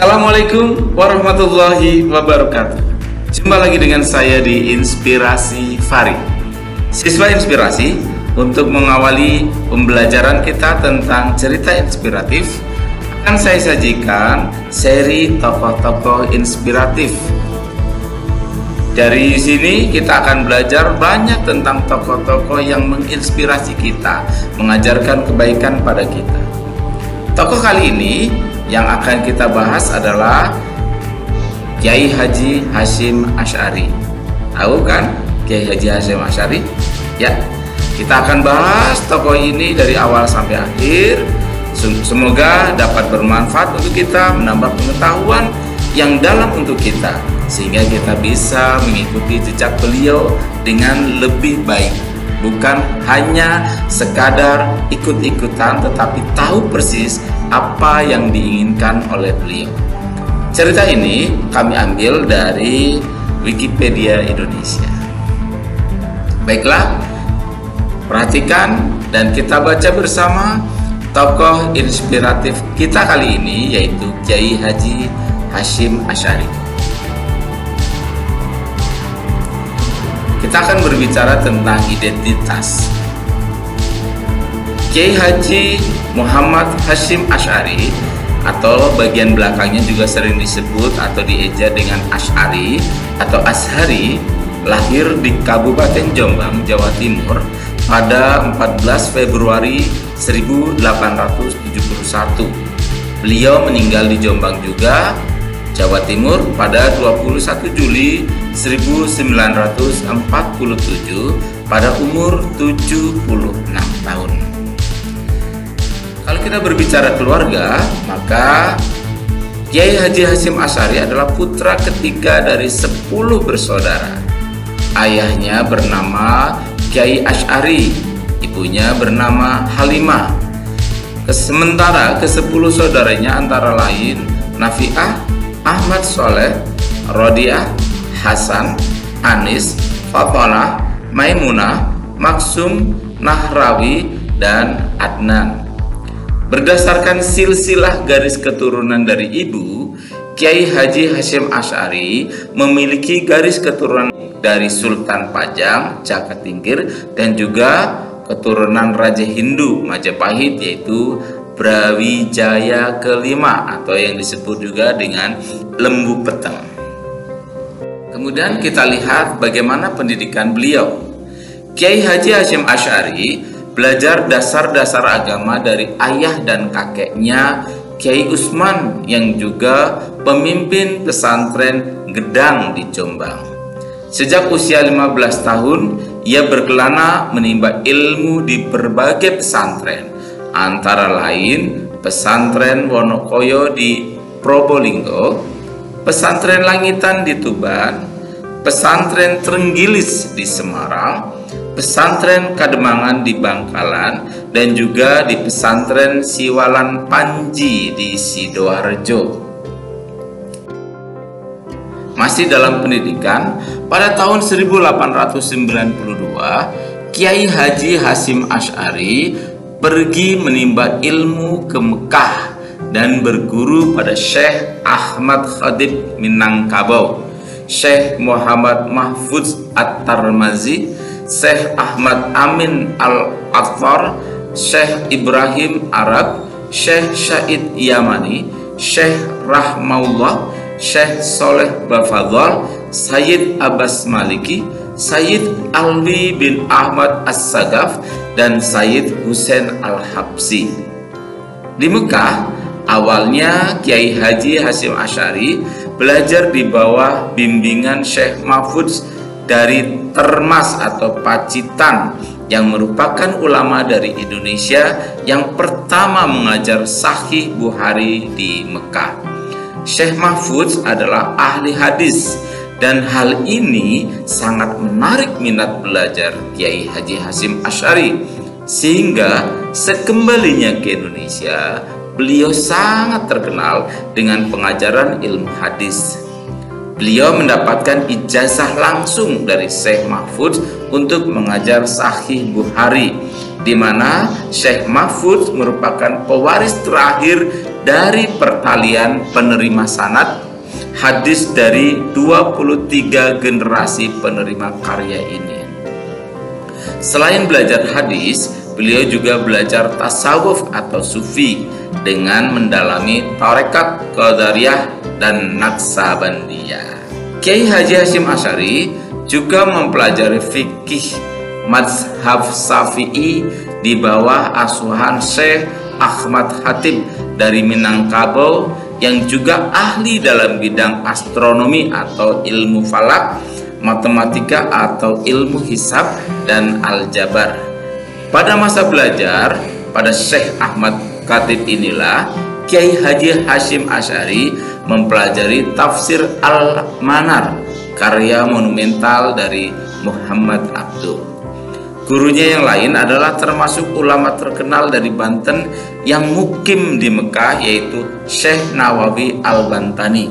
Assalamualaikum warahmatullahi wabarakatuh. Jumpa lagi dengan saya di Inspirasi Fari, siswa inspirasi. Untuk mengawali pembelajaran kita tentang cerita inspiratif, akan saya sajikan seri tokoh-tokoh inspiratif. Dari sini kita akan belajar banyak tentang tokoh-tokoh yang menginspirasi kita, mengajarkan kebaikan pada kita. Tokoh kali ini yang akan kita bahas adalah Kiai Haji Hasyim Asy'ari. Tahu kan Kiai Haji Hasyim Asy'ari? Ya, kita akan bahas tokoh ini dari awal sampai akhir. Semoga dapat bermanfaat untuk kita, menambah pengetahuan yang dalam untuk kita, sehingga kita bisa mengikuti jejak beliau dengan lebih baik. Bukan hanya sekadar ikut-ikutan, tetapi tahu persis apa yang diinginkan oleh beliau. Cerita ini kami ambil dari Wikipedia Indonesia. Baiklah, perhatikan dan kita baca bersama tokoh inspiratif kita kali ini, yaitu Kiai Haji Hasyim Asy'ari. Kita akan berbicara tentang identitas. Kiai Haji Muhammad Hasyim Asy'ari, atau bagian belakangnya juga sering disebut atau dieja dengan Asy'ari atau Ashari, lahir di Kabupaten Jombang, Jawa Timur pada 14 Februari 1871. Beliau meninggal di Jombang juga, Jawa Timur pada 21 Juli 1947 pada umur 76 tahun. Kalau kita berbicara keluarga, maka Kiai Haji Hasyim Asy'ari adalah putra ketiga dari 10 bersaudara. Ayahnya bernama Kiai Asy'ari, ibunya bernama Halimah. Sementara ke-10 saudaranya antara lain Nafi'ah, Ahmad Soleh, Rodiah, Hasan, Anis, Fatonah, Maimunah, Maksum, Nahrawi, dan Adnan. Berdasarkan silsilah garis keturunan dari ibu, Kiai Haji Hasyim Asy'ari memiliki garis keturunan dari Sultan Pajang, Jakatingkir, dan juga keturunan Raja Hindu Majapahit, yaitu Brawijaya kelima atau yang disebut juga dengan Lembu Peteng. Kemudian kita lihat bagaimana pendidikan beliau. Kiai Haji Hasyim Asy'ari belajar dasar-dasar agama dari ayah dan kakeknya Kiai Usman, yang juga pemimpin pesantren Gedang di Jombang. Sejak usia 15 tahun, ia berkelana menimba ilmu di berbagai pesantren, antara lain pesantren Wonokoyo di Probolinggo, pesantren Langitan di Tuban, pesantren Trenggilis di Semarang, pesantren Kademangan di Bangkalan, dan juga di pesantren Siwalan Panji di Sidoarjo. Masih dalam pendidikan, pada tahun 1892 Kiai Haji Hasyim Asy'ari pergi menimba ilmu ke Mekah dan berguru pada Syekh Ahmad Khatib Minangkabau, Syekh Muhammad Mahfuz At-Tarmazi, Syekh Ahmad Amin Al-Attar, Syekh Ibrahim Arab, Syekh Syahid Yamani, Syekh Rahmaullah, Syekh Soleh Bafadhal, Sayyid Abbas Maliki, Sayyid Alwi bin Ahmad As-Sagaf, dan Sayyid Husain Al-Habsi. Di Mekah, awalnya Kiai Haji Hasyim Asy'ari belajar di bawah bimbingan Syekh Mahfuz dari Termas atau Pacitan, yang merupakan ulama dari Indonesia yang pertama mengajar Sahih Bukhari di Mekah. Syekh Mahfuz adalah ahli hadis, dan hal ini sangat menarik minat belajar Kiai Haji Hasyim Asy'ari, sehingga sekembalinya ke Indonesia, beliau sangat terkenal dengan pengajaran ilmu hadis. Beliau mendapatkan ijazah langsung dari Syekh Mahfuz untuk mengajar Sahih Bukhari, di mana Syekh Mahfudz merupakan pewaris terakhir dari pertalian penerima sanad hadis dari 23 generasi penerima karya ini. Selain belajar hadis, beliau juga belajar tasawuf atau sufi dengan mendalami tarekat Qadariyah dan Naqsabandiyah. Kiai Haji Hasyim Asy'ari juga mempelajari fikih mazhab Syafi'i di bawah asuhan Syekh Ahmad Khatib dari Minangkabau yang juga ahli dalam bidang astronomi atau ilmu falak, matematika atau ilmu hisab dan aljabar. Pada masa belajar pada Syekh Ahmad Khatib inilah Kiai Haji Hasyim Asy'ari mempelajari tafsir Al-Manar, karya monumental dari Muhammad Abduh. Gurunya yang lain adalah termasuk ulama terkenal dari Banten yang mukim di Mekah, yaitu Syekh Nawawi Al-Bantani.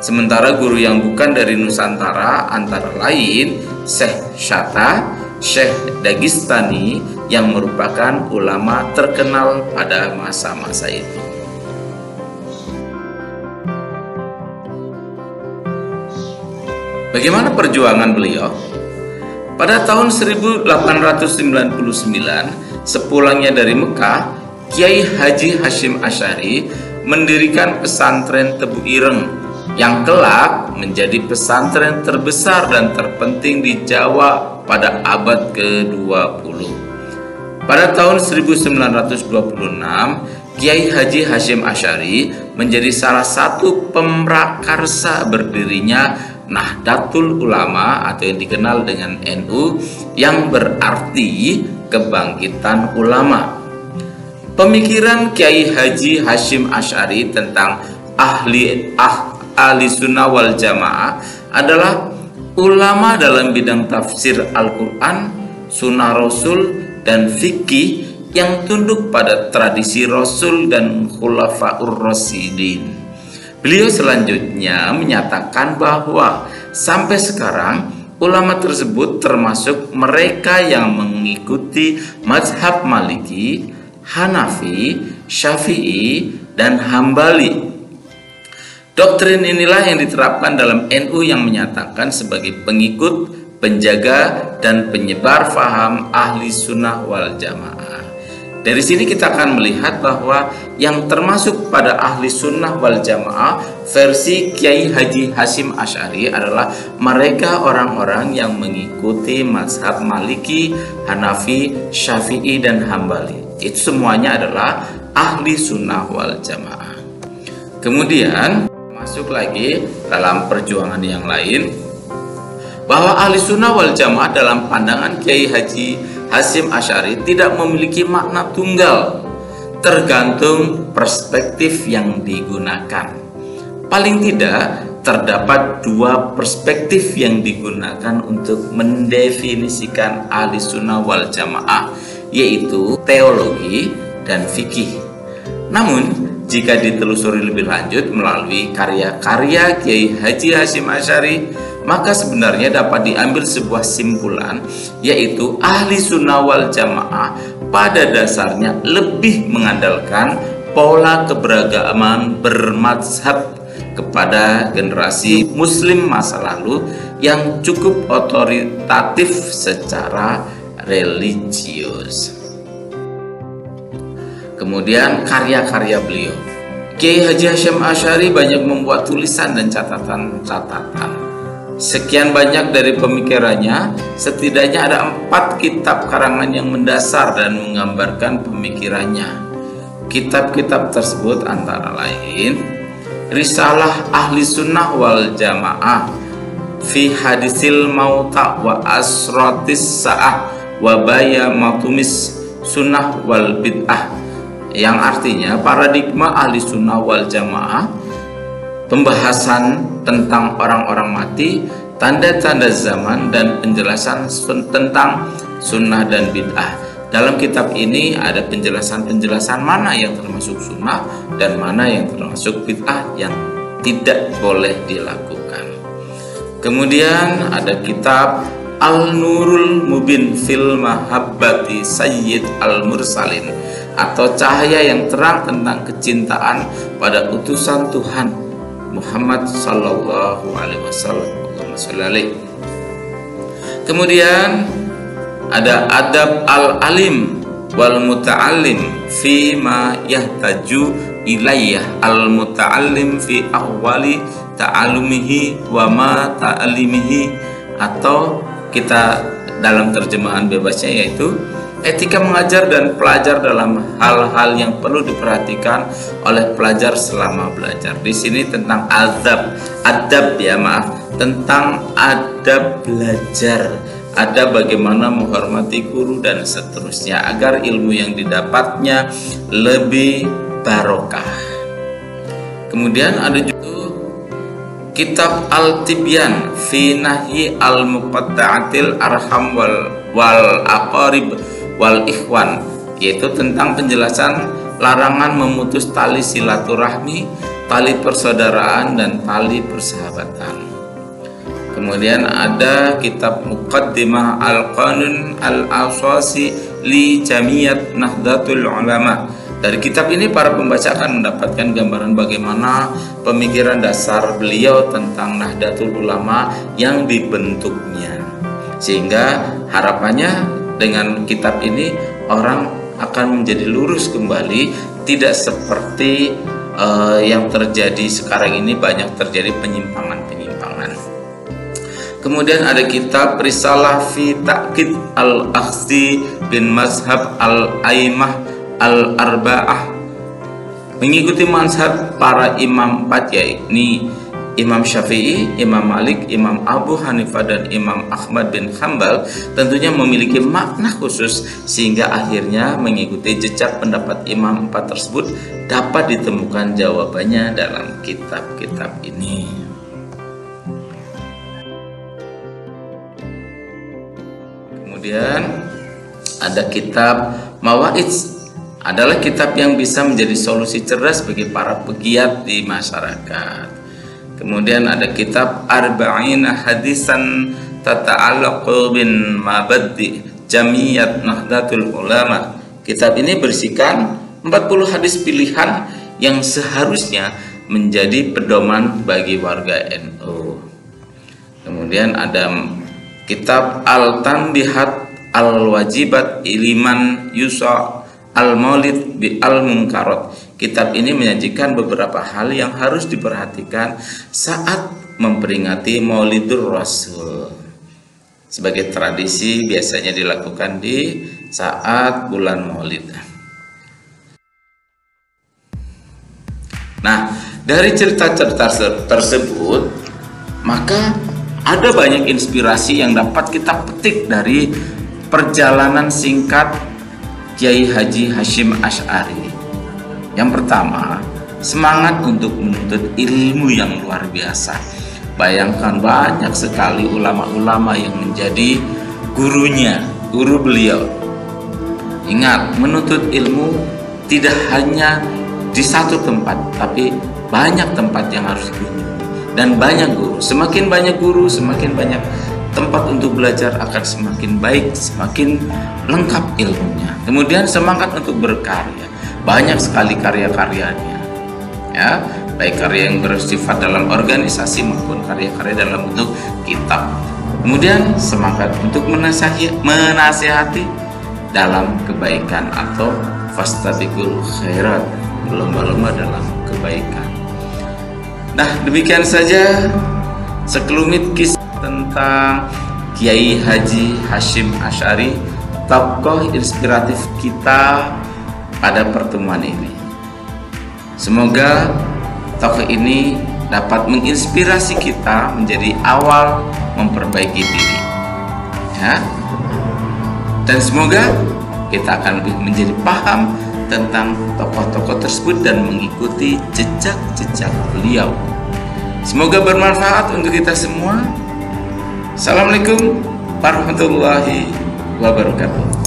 Sementara guru yang bukan dari Nusantara antara lain Syekh Shatta, Syekh Dagestani yang merupakan ulama terkenal pada masa-masa itu. Bagaimana perjuangan beliau? Pada tahun 1899, sepulangnya dari Mekah, Kiai Haji Hasyim Asy'ari mendirikan pesantren Tebu Ireng yang kelak menjadi pesantren terbesar dan terpenting di Jawa pada abad ke-20. Pada tahun 1926, Kiai Haji Hasyim Asy'ari menjadi salah satu pemrakarsa berdirinya Nahdlatul Ulama atau yang dikenal dengan NU, yang berarti kebangkitan ulama. Pemikiran Kiai Haji Hasyim Asy'ari tentang ahli sunnah wal jamaah adalah ulama dalam bidang tafsir Al-Quran, sunnah Rasul, dan fikih yang tunduk pada tradisi Rasul dan Khulafaur Rasyidin. Beliau selanjutnya menyatakan bahwa sampai sekarang ulama tersebut termasuk mereka yang mengikuti mazhab Maliki, Hanafi, Syafi'i, dan Hambali. Doktrin inilah yang diterapkan dalam NU yang menyatakan sebagai pengikut, penjaga, dan penyebar faham ahli sunnah wal jamaah. Dari sini kita akan melihat bahwa yang termasuk pada ahli sunnah wal jamaah versi Kiai Haji Hasyim Asy'ari adalah mereka orang-orang yang mengikuti mazhab Maliki, Hanafi, Syafi'i, dan Hambali. Itu semuanya adalah ahli sunnah wal jamaah. Kemudian masuk lagi dalam perjuangan yang lain, bahwa ahli sunnah wal jamaah dalam pandangan Kiai Haji Hasyim Asy'ari tidak memiliki makna tunggal, tergantung perspektif yang digunakan. Paling tidak terdapat dua perspektif yang digunakan untuk mendefinisikan ahli sunnah wal jamaah, yaitu teologi dan fikih. Namun jika ditelusuri lebih lanjut melalui karya-karya Kiai Haji Hasyim Asy'ari, maka sebenarnya dapat diambil sebuah simpulan, yaitu ahli sunnah wal jamaah pada dasarnya lebih mengandalkan pola keberagaman bermadzhab kepada generasi muslim masa lalu yang cukup otoritatif secara religius. Kemudian karya-karya beliau, Kiai Haji Hasyim Asy'ari banyak membuat tulisan dan catatan-catatan. Sekian banyak dari pemikirannya, setidaknya ada 4 kitab karangan yang mendasar dan menggambarkan pemikirannya. Kitab-kitab tersebut antara lain Risalah Ahli Sunnah wal Jamaah fi Hadisil Mauta wa Asratis Sa'ah wa Bayamatumis Sunnah wal Bid'ah, yang artinya paradigma ahli sunnah wal jamaah, pembahasan tentang orang-orang mati, tanda-tanda zaman, dan penjelasan tentang sunnah dan bid'ah. Dalam kitab ini ada penjelasan-penjelasan mana yang termasuk sunnah dan mana yang termasuk bid'ah yang tidak boleh dilakukan. Kemudian ada kitab Al-Nurul Mubin fil Mahabbati Sayyid Al-Mursalin, atau cahaya yang terang tentang kecintaan pada utusan Tuhan Muhammad sallallahu alaihi wasallam. Kemudian ada adab al-alim wal muta'allim fi ma yahtaju ilayyah al-muta'allim fi ahwali ta'alumihi wa ma ta'alimihi, atau kita dalam terjemahan bebasnya yaitu etika mengajar dan pelajar dalam hal-hal yang perlu diperhatikan oleh pelajar selama belajar. Di sini tentang tentang adab belajar, ada bagaimana menghormati guru dan seterusnya agar ilmu yang didapatnya lebih barokah. Kemudian ada juga kitab Al-Tibyan fi nahyi al-muqatta'atil arham wal aqarib wal ikhwan, yaitu tentang penjelasan larangan memutus tali silaturahmi, tali persaudaraan, dan tali persahabatan. Kemudian ada kitab Muqaddimah Al-Qanun Al-Asasi li Jamiyat Nahdlatul Ulama. Dari kitab ini para pembaca akan mendapatkan gambaran bagaimana pemikiran dasar beliau tentang Nahdlatul Ulama yang dibentuknya, sehingga harapannya dengan kitab ini orang akan menjadi lurus kembali, tidak seperti yang terjadi sekarang ini, banyak terjadi penyimpangan-penyimpangan. Kemudian ada kitab Risalah fi Ta'qid Al-Akhzi bin Mazhab Al-Aimah Al-Arba'ah, mengikuti mazhab para imam 4, yakni Imam Syafi'i, Imam Malik, Imam Abu Hanifah, dan Imam Ahmad bin Hanbal, tentunya memiliki makna khusus sehingga akhirnya mengikuti jejak pendapat imam 4 tersebut dapat ditemukan jawabannya dalam kitab-kitab ini. Kemudian ada kitab Mawa'idz, adalah kitab yang bisa menjadi solusi cerdas bagi para pegiat di masyarakat. Kemudian ada kitab Arba'ina Hadisan Tata'allaqu bin Mabadi Jamiyat Nahdlatul Ulama. Kitab ini berisikan 40 hadis pilihan yang seharusnya menjadi pedoman bagi warga NU. Kemudian ada kitab Al-Tanbihat Al-Wajibat Iliman Yusa Al-Maulid bi Al-Munkarat. Kitab ini menyajikan beberapa hal yang harus diperhatikan saat memperingati Maulidur Rasul. Sebagai tradisi biasanya dilakukan di saat bulan Maulid. Nah, dari cerita-cerita tersebut, maka ada banyak inspirasi yang dapat kita petik dari perjalanan singkat Kiai Haji Hasyim Asy'ari. Yang pertama, semangat untuk menuntut ilmu yang luar biasa. Bayangkan banyak sekali ulama-ulama yang menjadi gurunya, guru beliau. Ingat, menuntut ilmu tidak hanya di satu tempat, tapi banyak tempat yang harus dikunjungi dan banyak guru. Semakin banyak guru, semakin banyak tempat untuk belajar, akan semakin baik, semakin lengkap ilmunya. Kemudian semangat untuk berkarya, banyak sekali karya-karyanya, ya, baik karya yang bersifat dalam organisasi maupun karya-karya dalam bentuk kitab. Kemudian semangat untuk menasihati dalam kebaikan atau fastabiqul khairat, berlomba-lomba dalam kebaikan. Nah, demikian saja sekelumit kisah tentang Kiai Haji Hasyim Asy'ari, tokoh inspiratif kita pada pertemuan ini. Semoga tokoh ini dapat menginspirasi kita menjadi awal memperbaiki diri, ya. Dan semoga kita akan lebih menjadi paham tentang tokoh-tokoh tersebut dan mengikuti jejak-jejak beliau. Semoga bermanfaat untuk kita semua. Assalamualaikum warahmatullahi wabarakatuh.